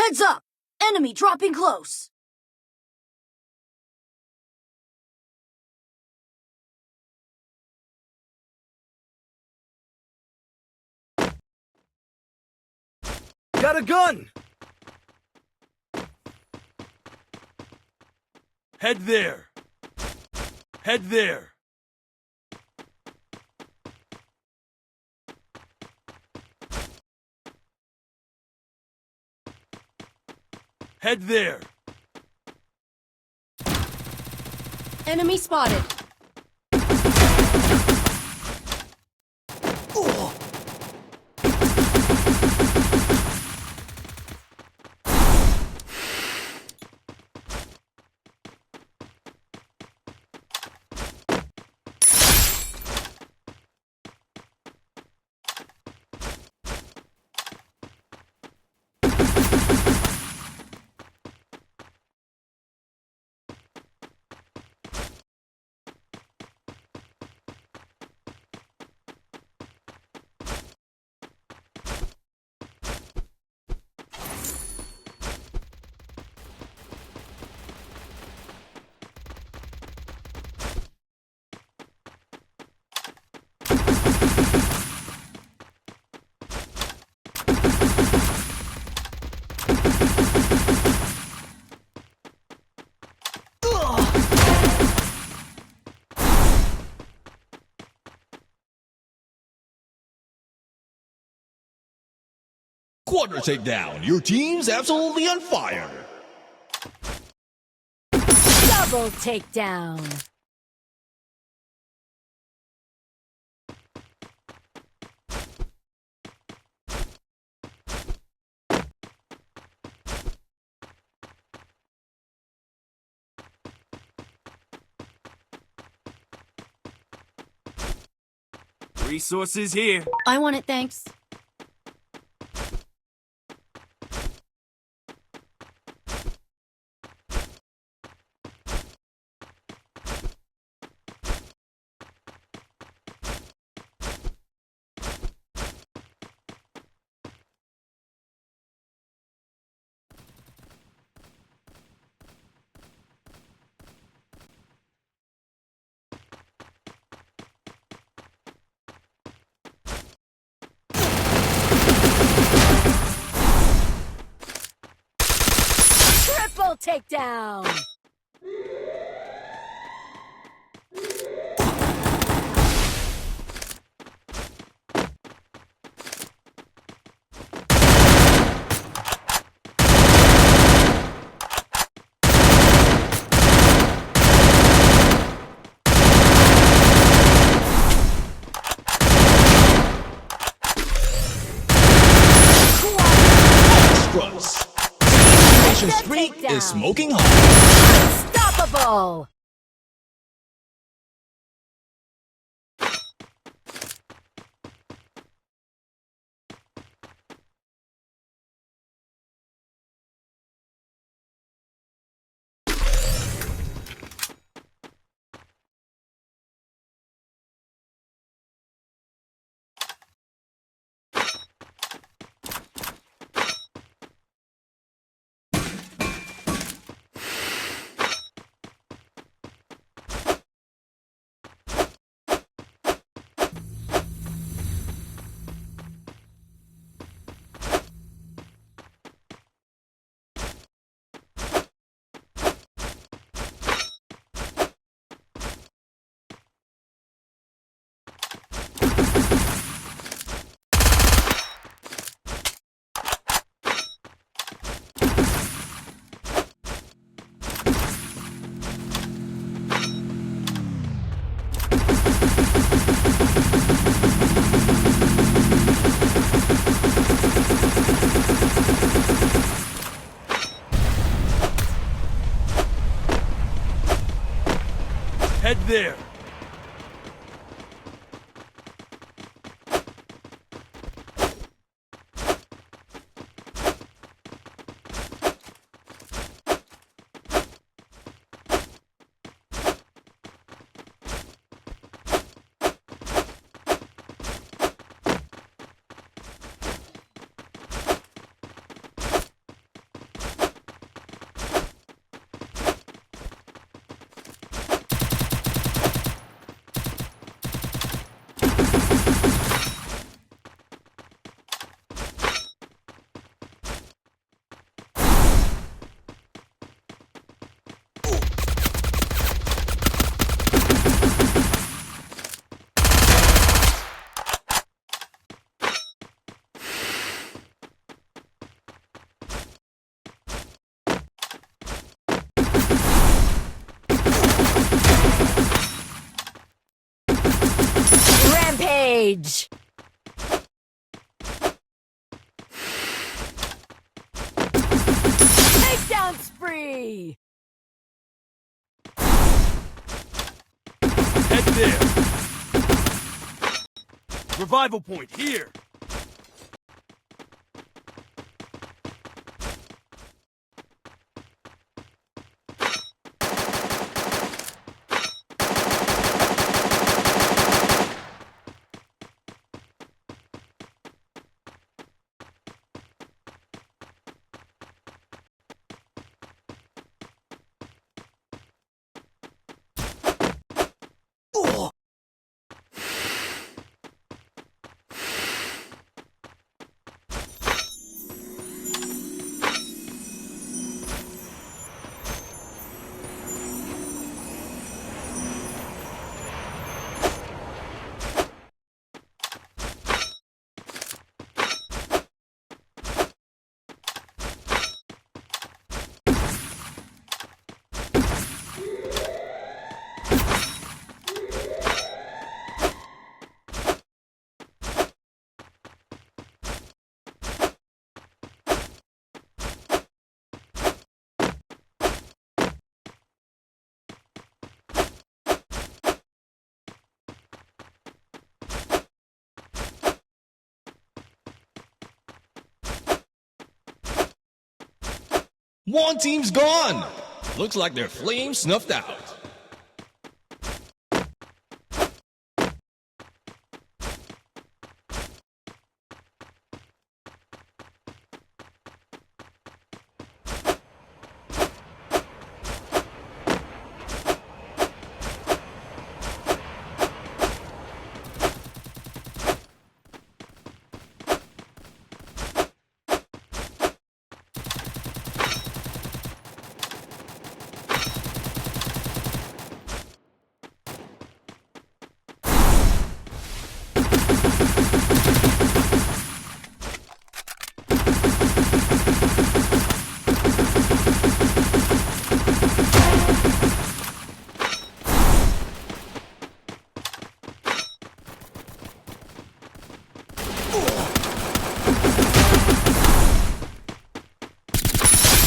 Heads up! Enemy dropping close! Got a gun! Head there. Head there. Head there. Enemy spotted. Quarter takedown. Your team's absolutely on fire. Double takedown. Resources here. I want it, thanks. Triple takedown. Extras. Nation Street is smoking hot. Unstoppable. Head there. Rampage! Takedown spree! Head there. Revival point here. One team's gone. Looks like their flame snuffed out.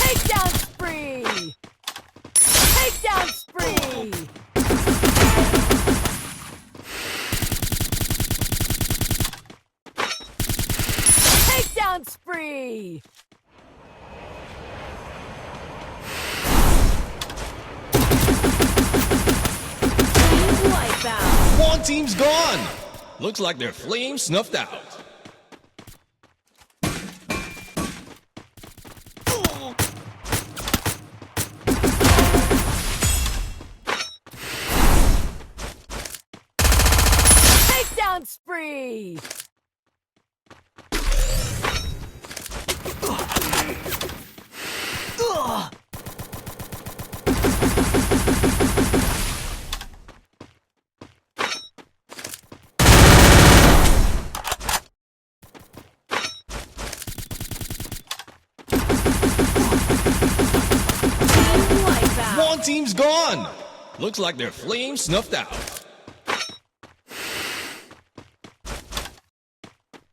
Takedown spree! Takedown spree! Takedown spree! Wipeout! One team's gone. Looks like their flame snuffed out. Takedown spree! Wipeout! One team's gone. Looks like their flame snuffed out.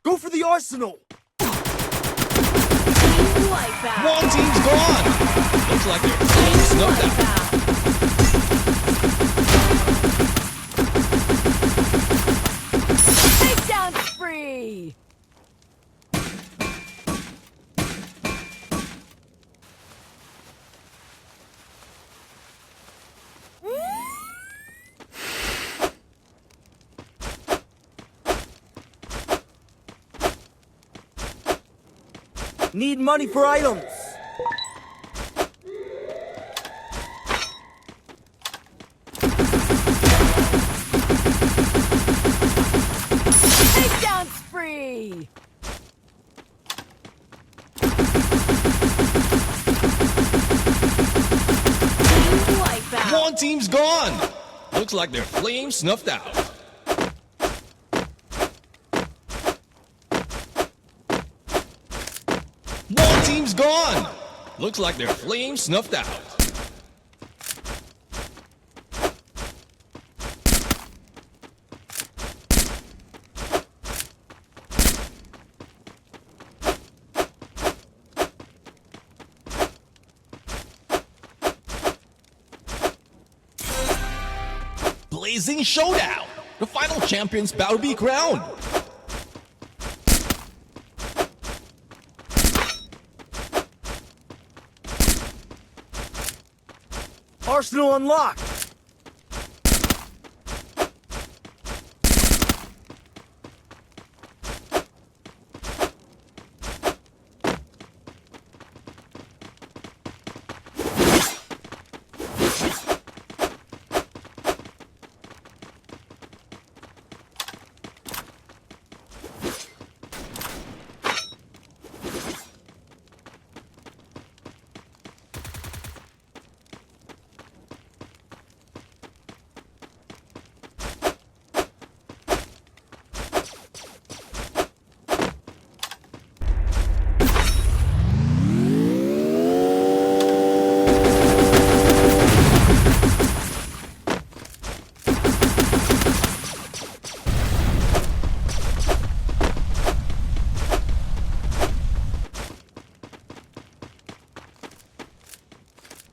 Go for the arsenal. Wipeout! One team's gone. Looks like their flame snuffed out. Wipeout! Takedown spree! Need money for items. Takedown spree! Wipeout! One team's gone. Looks like their flame snuffed out. One team's gone. Looks like their flame snuffed out. blazing showdown. The final champion's about to be crowned. Arsenal unlocked!